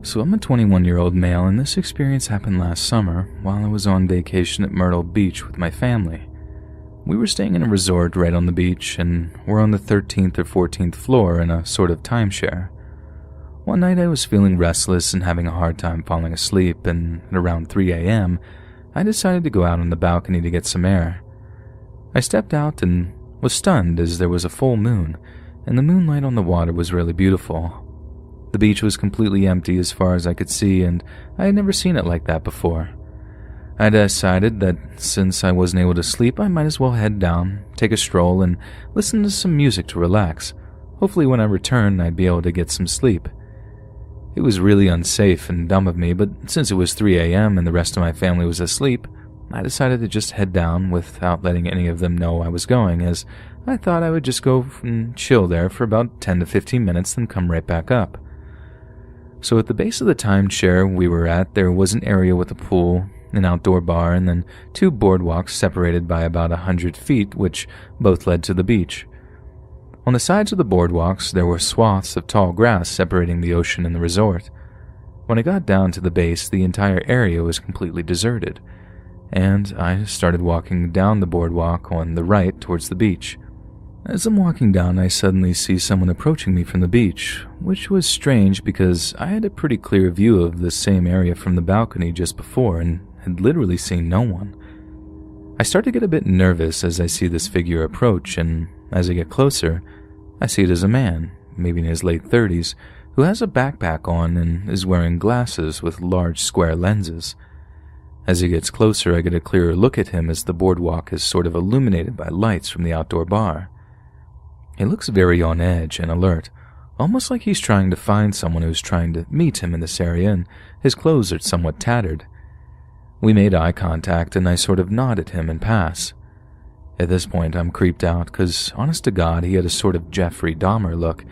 So I'm a 21-year-old male, and this experience happened last summer while I was on vacation at Myrtle Beach with my family. We were staying in a resort right on the beach, and we're on the 13th or 14th floor in a sort of timeshare. One night I was feeling restless and having a hard time falling asleep, and at around 3 a.m., I decided to go out on the balcony to get some air. I stepped out and was stunned as there was a full moon, and the moonlight on the water was really beautiful. The beach was completely empty as far as I could see, and I had never seen it like that before. I decided that since I wasn't able to sleep, I might as well head down, take a stroll, and listen to some music to relax. Hopefully when I return, I'd be able to get some sleep. It was really unsafe and dumb of me, but since it was 3 a.m. and the rest of my family was asleep, I decided to just head down without letting any of them know I was going, as I thought I would just go and chill there for about 10 to 15 minutes, then come right back up. So at the base of the timeshare we were at, there was an area with a pool, an outdoor bar, and then 2 boardwalks separated by about 100 feet, which both led to the beach. On the sides of the boardwalks, there were swaths of tall grass separating the ocean and the resort. When I got down to the base, the entire area was completely deserted, and I started walking down the boardwalk on the right towards the beach. As I'm walking down, I suddenly see someone approaching me from the beach, which was strange because I had a pretty clear view of the same area from the balcony just before and had literally seen no one. I start to get a bit nervous as I see this figure approach, and as I get closer, I see it as a man, maybe in his late 30s, who has a backpack on and is wearing glasses with large square lenses. As he gets closer, I get a clearer look at him as the boardwalk is sort of illuminated by lights from the outdoor bar. He looks very on edge and alert, almost like he's trying to find someone who's trying to meet him in this area, and his clothes are somewhat tattered. We made eye contact, and I sort of nod at him and pass. At this point, I'm creeped out because, honest to God, he had a sort of Jeffrey Dahmer look.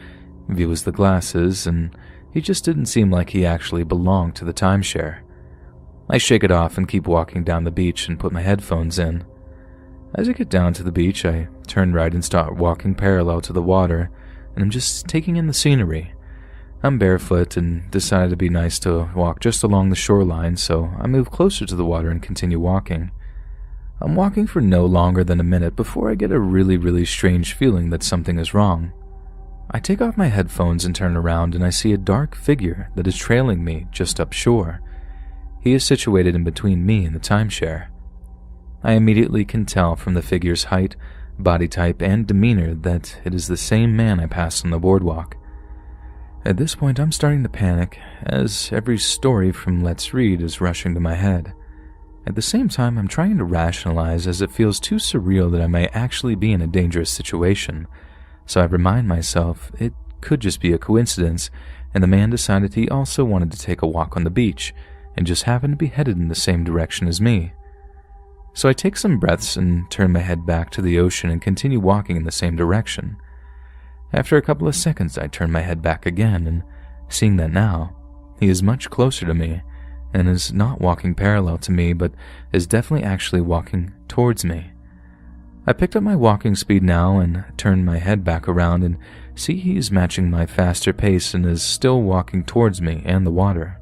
He was the glasses, and he just didn't seem like he actually belonged to the timeshare. I shake it off and keep walking down the beach and put my headphones in. As I get down to the beach, I turn right and start walking parallel to the water, and I'm just taking in the scenery. I'm barefoot and decided it'd be nice to walk just along the shoreline, so I move closer to the water and continue walking. I'm walking for no longer than a minute before I get a really strange feeling that something is wrong. I take off my headphones and turn around, and I see a dark figure that is trailing me just up shore. He is situated in between me and the timeshare. I immediately can tell from the figure's height, body type, and demeanor that it is the same man I passed on the boardwalk. At this point, I'm starting to panic, as every story from Let's Read is rushing to my head. At the same time, I'm trying to rationalize as it feels too surreal that I may actually be in a dangerous situation, so I remind myself it could just be a coincidence, and the man decided he also wanted to take a walk on the beach, and just happened to be headed in the same direction as me. So I take some breaths and turn my head back to the ocean and continue walking in the same direction. After a couple of seconds, I turn my head back again, and seeing that now, he is much closer to me, and is not walking parallel to me, but is definitely actually walking towards me. I picked up my walking speed now and turned my head back around and see he is matching my faster pace and is still walking towards me and the water.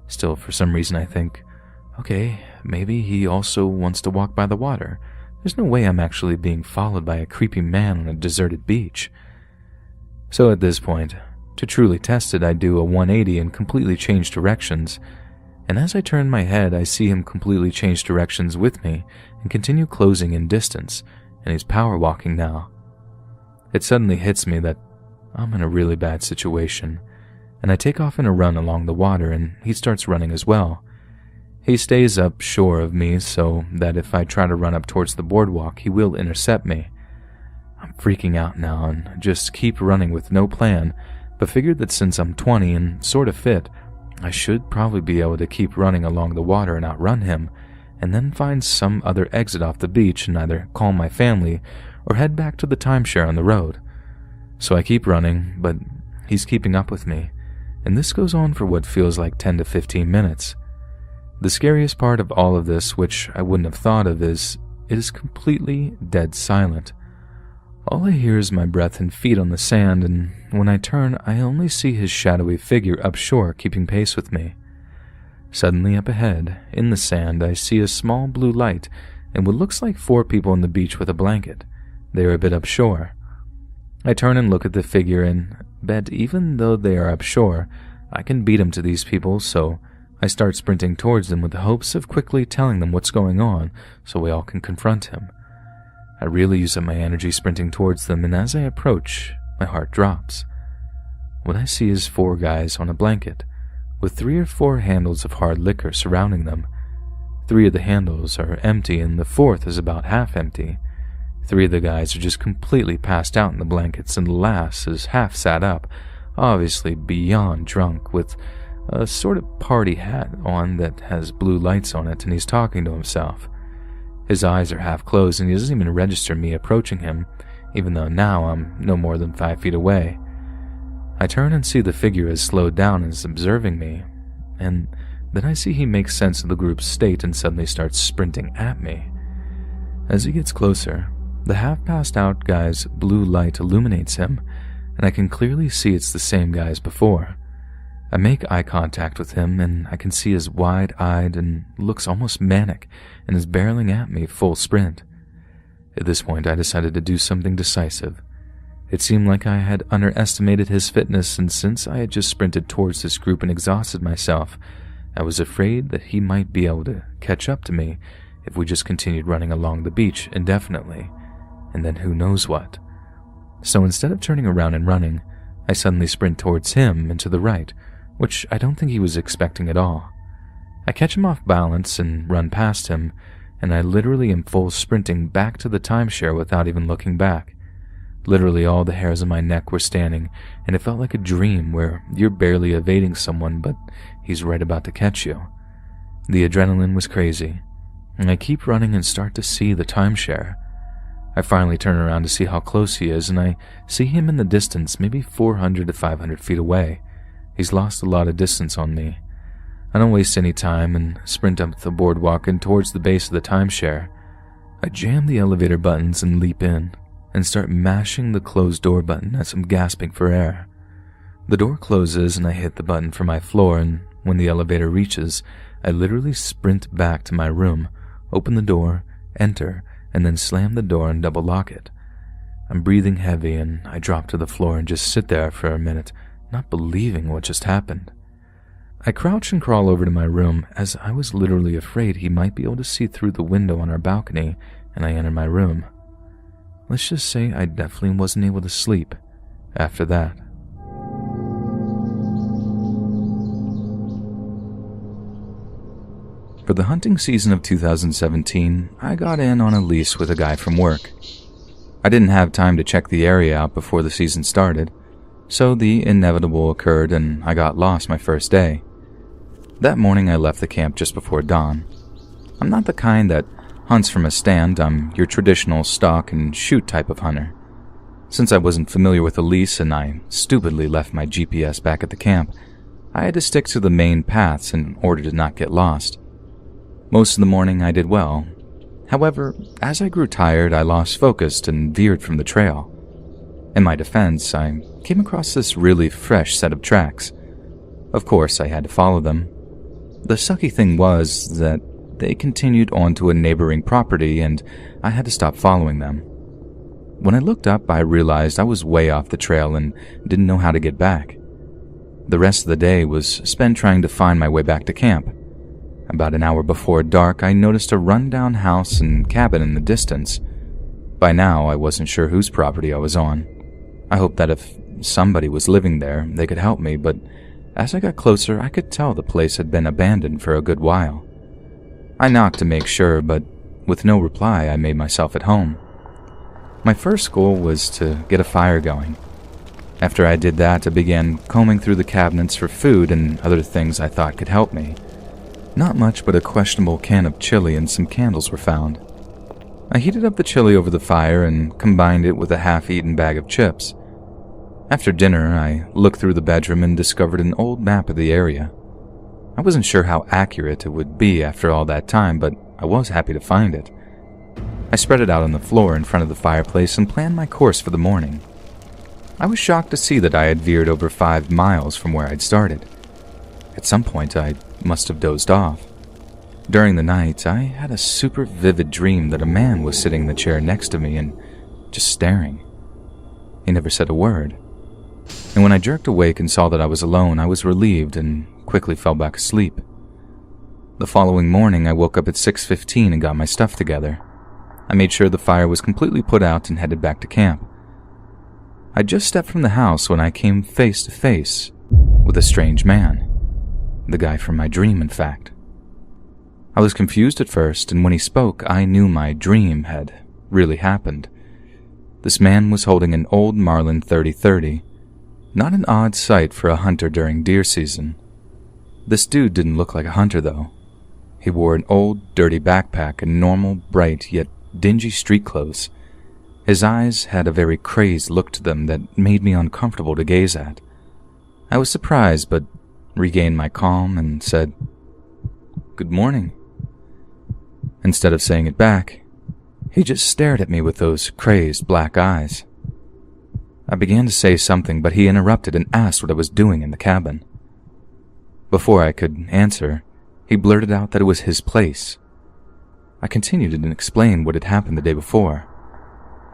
Still, for some reason, I think, okay, maybe he also wants to walk by the water. There's no way I'm actually being followed by a creepy man on a deserted beach. So at this point, to truly test it, I do a 180 and completely change directions, and as I turn my head, I see him completely change directions with me and continue closing in distance, and he's power walking now. It suddenly hits me that I'm in a really bad situation, and I take off in a run along the water, and he starts running as well. He stays up shore of me so that if I try to run up towards the boardwalk, he will intercept me. I'm freaking out now and just keep running with no plan, but figured that since I'm 20 and sort of fit, I should probably be able to keep running along the water and outrun him, and then find some other exit off the beach and either call my family or head back to the timeshare on the road. So I keep running, but he's keeping up with me, and this goes on for what feels like 10 to 15 minutes. The scariest part of all of this, which I wouldn't have thought of, is it is completely dead silent. All I hear is my breath and feet on the sand, and when I turn, I only see his shadowy figure up shore keeping pace with me. Suddenly up ahead, in the sand, I see a small blue light and what looks like 4 people on the beach with a blanket. They are a bit upshore. I turn and look at the figure and bet even though they are upshore, I can beat them to these people, so I start sprinting towards them with the hopes of quickly telling them what's going on so we all can confront him. I really use up my energy sprinting towards them, and as I approach, my heart drops. What I see is 4 guys on a blanket, with 3 or 4 handles of hard liquor surrounding them. 3 of the handles are empty, and the 4th is about half empty. 3 of the guys are just completely passed out in the blankets, and the last is half sat up, obviously beyond drunk, with a sort of party hat on that has blue lights on it, and he's talking to himself. His eyes are half closed, and he doesn't even register me approaching him, even though now I'm no more than 5 feet away. I turn and see the figure has slowed down and is observing me, and then I see he makes sense of the group's state and suddenly starts sprinting at me. As he gets closer, the half-passed out guy's blue light illuminates him, and I can clearly see it's the same guy as before. I make eye contact with him, and I can see he's wide-eyed and looks almost manic and is barreling at me full sprint. At this point, I decided to do something decisive. It seemed like I had underestimated his fitness, and since I had just sprinted towards this group and exhausted myself, I was afraid that he might be able to catch up to me if we just continued running along the beach indefinitely, and then who knows what. So instead of turning around and running, I suddenly sprint towards him and to the right, which I don't think he was expecting at all. I catch him off balance and run past him, and I literally am full sprinting back to the timeshare without even looking back. Literally all the hairs on my neck were standing, and it felt like a dream where you're barely evading someone, but he's right about to catch you. The adrenaline was crazy, and I keep running and start to see the timeshare. I finally turn around to see how close he is, and I see him in the distance, maybe 400 to 500 feet away. He's lost a lot of distance on me. I don't waste any time and sprint up the boardwalk and towards the base of the timeshare. I jam the elevator buttons and leap in, and start mashing the closed door button as I'm gasping for air. The door closes and I hit the button for my floor, and when the elevator reaches, I literally sprint back to my room, open the door, enter, and then slam the door and double lock it. I'm breathing heavy and I drop to the floor and just sit there for a minute, not believing what just happened. I crouch and crawl over to my room as I was literally afraid he might be able to see through the window on our balcony, and I enter my room. Let's just say I definitely wasn't able to sleep after that. For the hunting season of 2017, I got in on a lease with a guy from work. I didn't have time to check the area out before the season started, so the inevitable occurred and I got lost my first day. That morning I left the camp just before dawn. I'm not the kind that hunts from a stand. I'm your traditional stalk and shoot type of hunter. Since I wasn't familiar with the lease and I stupidly left my GPS back at the camp, I had to stick to the main paths in order to not get lost. Most of the morning I did well. However, as I grew tired, I lost focus and veered from the trail. In my defense, I came across this really fresh set of tracks. Of course, I had to follow them. The sucky thing was that they continued on to a neighboring property and I had to stop following them. When I looked up, I realized I was way off the trail and didn't know how to get back. The rest of the day was spent trying to find my way back to camp. About an hour before dark, I noticed a rundown house and cabin in the distance. By now, I wasn't sure whose property I was on. I hoped that if somebody was living there, they could help me, but as I got closer, I could tell the place had been abandoned for a good while. I knocked to make sure, but with no reply, I made myself at home. My first goal was to get a fire going. After I did that, I began combing through the cabinets for food and other things I thought could help me. Not much, but a questionable can of chili and some candles were found. I heated up the chili over the fire and combined it with a half-eaten bag of chips. After dinner, I looked through the bedroom and discovered an old map of the area. I wasn't sure how accurate it would be after all that time, but I was happy to find it. I spread it out on the floor in front of the fireplace and planned my course for the morning. I was shocked to see that I had veered over 5 miles from where I'd started. At some point, I must have dozed off. During the night, I had a super vivid dream that a man was sitting in the chair next to me and just staring. He never said a word. And when I jerked awake and saw that I was alone, I was relieved and quickly fell back asleep. The following morning, I woke up at 6:15 and got my stuff together. I made sure the fire was completely put out and headed back to camp. I just stepped from the house when I came face to face with a strange man. The guy from my dream, in fact. I was confused at first, and when he spoke, I knew my dream had really happened. This man was holding an old Marlin 30-30, not an odd sight for a hunter during deer season. This dude didn't look like a hunter, though. He wore an old, dirty backpack and normal, bright, yet dingy street clothes. His eyes had a very crazed look to them that made me uncomfortable to gaze at. I was surprised, but regained my calm and said, "Good morning." Instead of saying it back, he just stared at me with those crazed black eyes. I began to say something, but he interrupted and asked what I was doing in the cabin. Before I could answer, he blurted out that it was his place. I continued and explained what had happened the day before.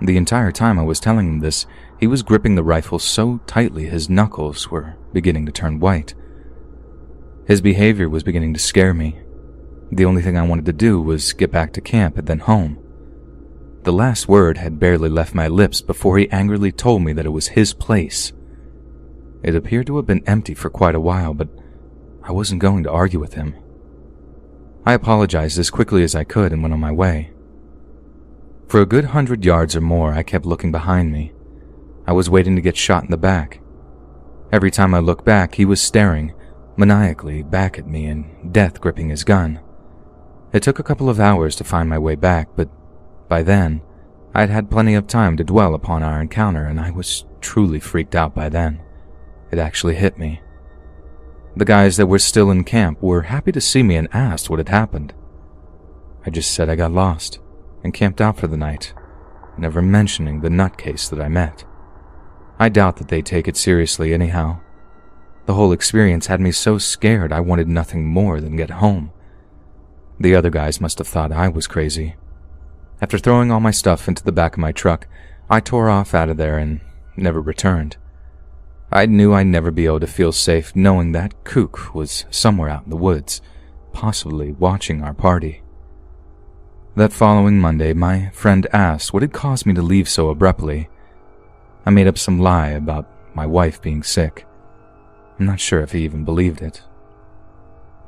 The entire time I was telling him this, he was gripping the rifle so tightly his knuckles were beginning to turn white. His behavior was beginning to scare me. The only thing I wanted to do was get back to camp and then home. The last word had barely left my lips before he angrily told me that it was his place. It appeared to have been empty for quite a while, but I wasn't going to argue with him. I apologized as quickly as I could and went on my way. For a good 100 yards or more, I kept looking behind me. I was waiting to get shot in the back. Every time I looked back, he was staring maniacally back at me and death gripping his gun. It took a couple of hours to find my way back, but by then, I'd had plenty of time to dwell upon our encounter, and I was truly freaked out by then. It actually hit me. The guys that were still in camp were happy to see me and asked what had happened. I just said I got lost and camped out for the night, never mentioning the nutcase that I met. I doubt that they take it seriously anyhow. The whole experience had me so scared I wanted nothing more than get home. The other guys must have thought I was crazy. After throwing all my stuff into the back of my truck, I tore off out of there and never returned. I knew I'd never be able to feel safe knowing that kook was somewhere out in the woods, possibly watching our party. That following Monday, my friend asked what had caused me to leave so abruptly. I made up some lie about my wife being sick. I'm not sure if he even believed it.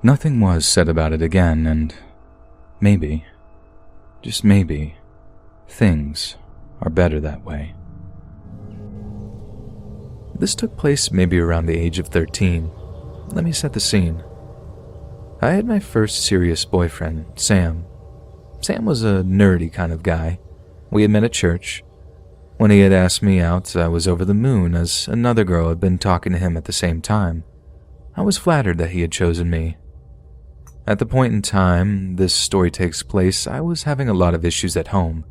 Nothing was said about it again, and maybe, just maybe, things are better that way. This took place maybe around the age of 13. Let me set the scene. I had my first serious boyfriend, Sam. Sam was a nerdy kind of guy. We had met at church. When he had asked me out, I was over the moon as another girl had been talking to him at the same time. I was flattered that he had chosen me. At the point in time this story takes place, I was having a lot of issues at home.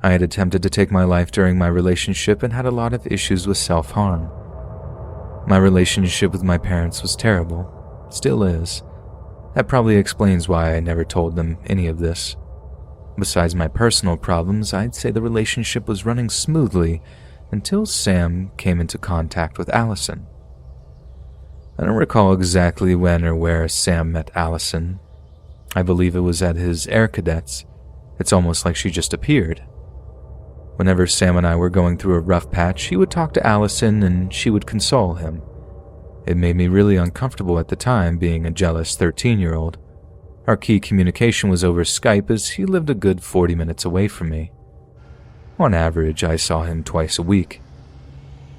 I had attempted to take my life during my relationship and had a lot of issues with self-harm. My relationship with my parents was terrible. Still is. That probably explains why I never told them any of this. Besides my personal problems, I'd say the relationship was running smoothly until Sam came into contact with Allison. I don't recall exactly when or where Sam met Allison. I believe it was at his Air Cadets. It's almost like she just appeared. Whenever Sam and I were going through a rough patch, he would talk to Allison and she would console him. It made me really uncomfortable at the time, being a jealous 13-year-old. Our key communication was over Skype as he lived a good 40 minutes away from me. On average, I saw him twice a week.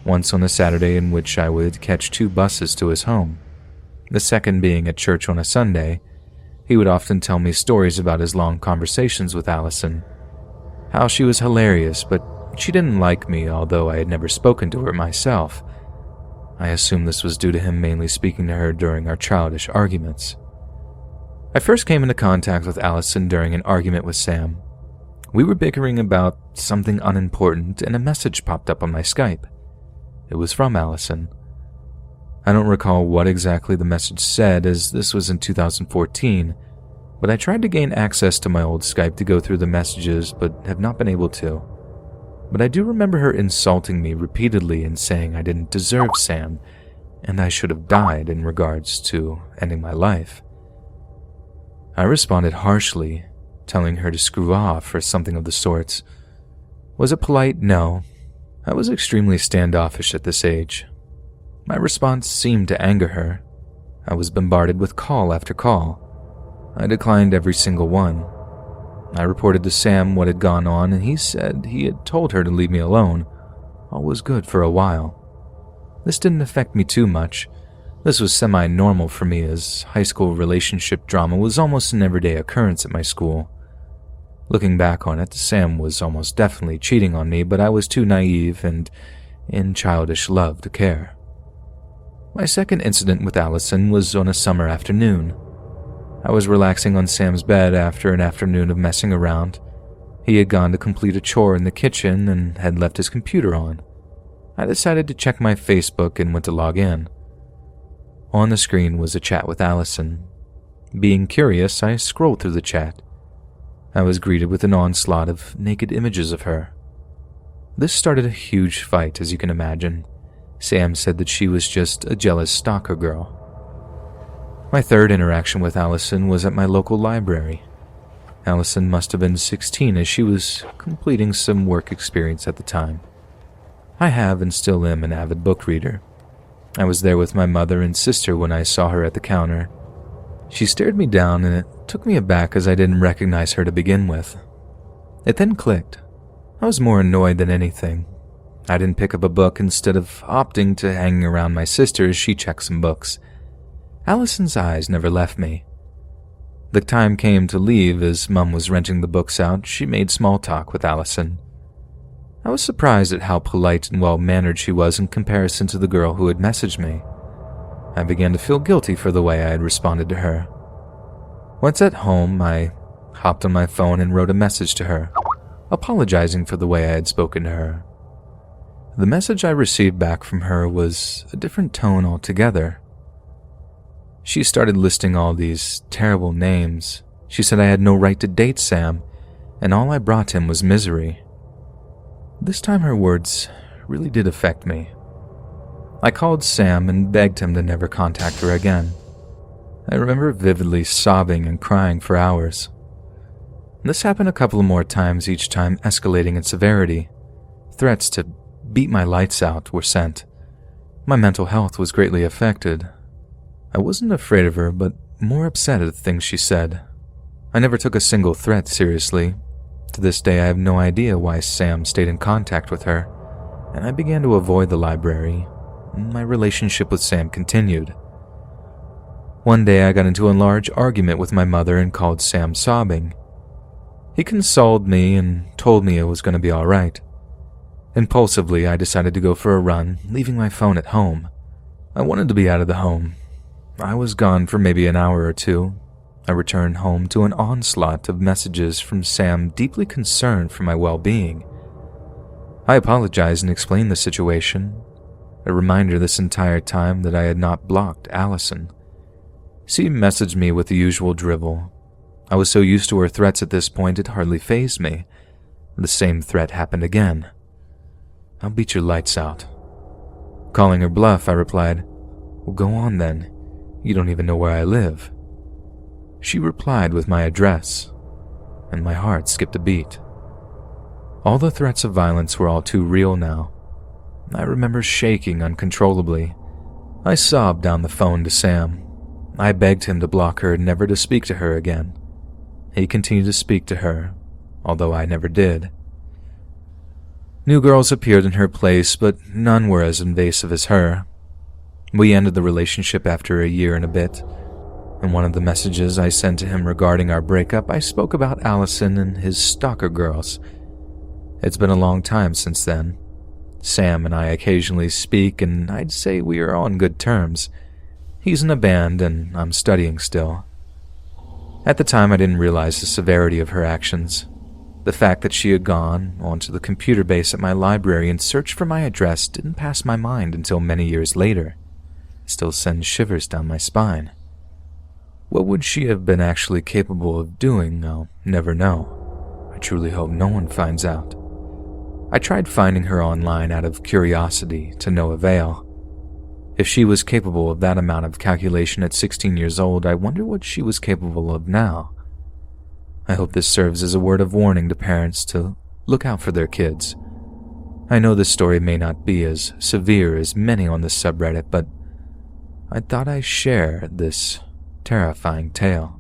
Once on a Saturday in which I would catch 2 buses to his home. The second being at church on a Sunday. He would often tell me stories about his long conversations with Allison. How she was hilarious, but she didn't like me, although I had never spoken to her myself. I assume this was due to him mainly speaking to her during our childish arguments. I first came into contact with Allison during an argument with Sam. We were bickering about something unimportant and a message popped up on my Skype. It was from Allison. I don't recall what exactly the message said, as this was in 2014, but I tried to gain access to my old Skype to go through the messages, but have not been able to. But I do remember her insulting me repeatedly and saying I didn't deserve Sam, and I should have died in regards to ending my life. I responded harshly, telling her to screw off or something of the sorts. Was it polite? No. I was extremely standoffish at this age. My response seemed to anger her. I was bombarded with call after call. I declined every single one. I reported to Sam what had gone on, and he said he had told her to leave me alone. All was good for a while. This didn't affect me too much. This was semi-normal for me, as high school relationship drama was almost an everyday occurrence at my school. Looking back on it, Sam was almost definitely cheating on me, but I was too naive and in childish love to care. My second incident with Allison was on a summer afternoon. I was relaxing on Sam's bed after an afternoon of messing around. He had gone to complete a chore in the kitchen and had left his computer on. I decided to check my Facebook and went to log in. On the screen was a chat with Allison. Being curious, I scrolled through the chat. I was greeted with an onslaught of naked images of her. This started a huge fight, as you can imagine. Sam said that she was just a jealous stalker girl. My third interaction with Allison was at my local library. Allison must have been 16, as she was completing some work experience at the time. I have and still am an avid book reader. I was there with my mother and sister when I saw her at the counter. She stared me down, and it took me aback as I didn't recognize her to begin with. It then clicked. I was more annoyed than anything. I didn't pick up a book instead of opting to hang around my sister as she checked some books. Allison's eyes never left me. The time came to leave. As Mum was renting the books out, she made small talk with Allison. I was surprised at how polite and well-mannered she was in comparison to the girl who had messaged me. I began to feel guilty for the way I had responded to her. Once at home, I hopped on my phone and wrote a message to her, apologizing for the way I had spoken to her. The message I received back from her was a different tone altogether. She started listing all these terrible names. She said I had no right to date Sam, and all I brought him was misery. This time her words really did affect me. I called Sam and begged him to never contact her again. I remember vividly sobbing and crying for hours. This happened a couple more times, each time escalating in severity. Threats to beat my lights out were sent. My mental health was greatly affected. I wasn't afraid of her, but more upset at the things she said. I never took a single threat seriously. To this day, I have no idea why Sam stayed in contact with her, and I began to avoid the library. My relationship with Sam continued. One day, I got into a large argument with my mother and called Sam sobbing. He consoled me and told me it was going to be all right. Impulsively, I decided to go for a run, leaving my phone at home. I wanted to be out of the home. I was gone for maybe an hour or two. I returned home to an onslaught of messages from Sam, deeply concerned for my well-being. I apologized and explained the situation, a reminder this entire time that I had not blocked Allison. She messaged me with the usual drivel. I was so used to her threats at this point it hardly fazed me. The same threat happened again. "I'll beat your lights out." Calling her bluff, I replied, "Well, go on then. You don't even know where I live." She replied with my address, and my heart skipped a beat. All the threats of violence were all too real now. I remember shaking uncontrollably. I sobbed down the phone to Sam. I begged him to block her and never to speak to her again. He continued to speak to her, although I never did. New girls appeared in her place, but none were as invasive as her. We ended the relationship after a year and a bit. In one of the messages I sent to him regarding our breakup, I spoke about Allison and his stalker girls. It's been a long time since then. Sam and I occasionally speak, and I'd say we are on good terms. He's in a band, and I'm studying still. At the time, I didn't realize the severity of her actions. The fact that she had gone onto the computer base at my library and searched for my address didn't pass my mind until many years later. It still sends shivers down my spine. What would she have been actually capable of doing, I'll never know. I truly hope no one finds out. I tried finding her online out of curiosity, to no avail. If she was capable of that amount of calculation at 16 years old, I wonder what she was capable of now. I hope this serves as a word of warning to parents to look out for their kids. I know this story may not be as severe as many on this subreddit, but I thought I'd share this terrifying tale.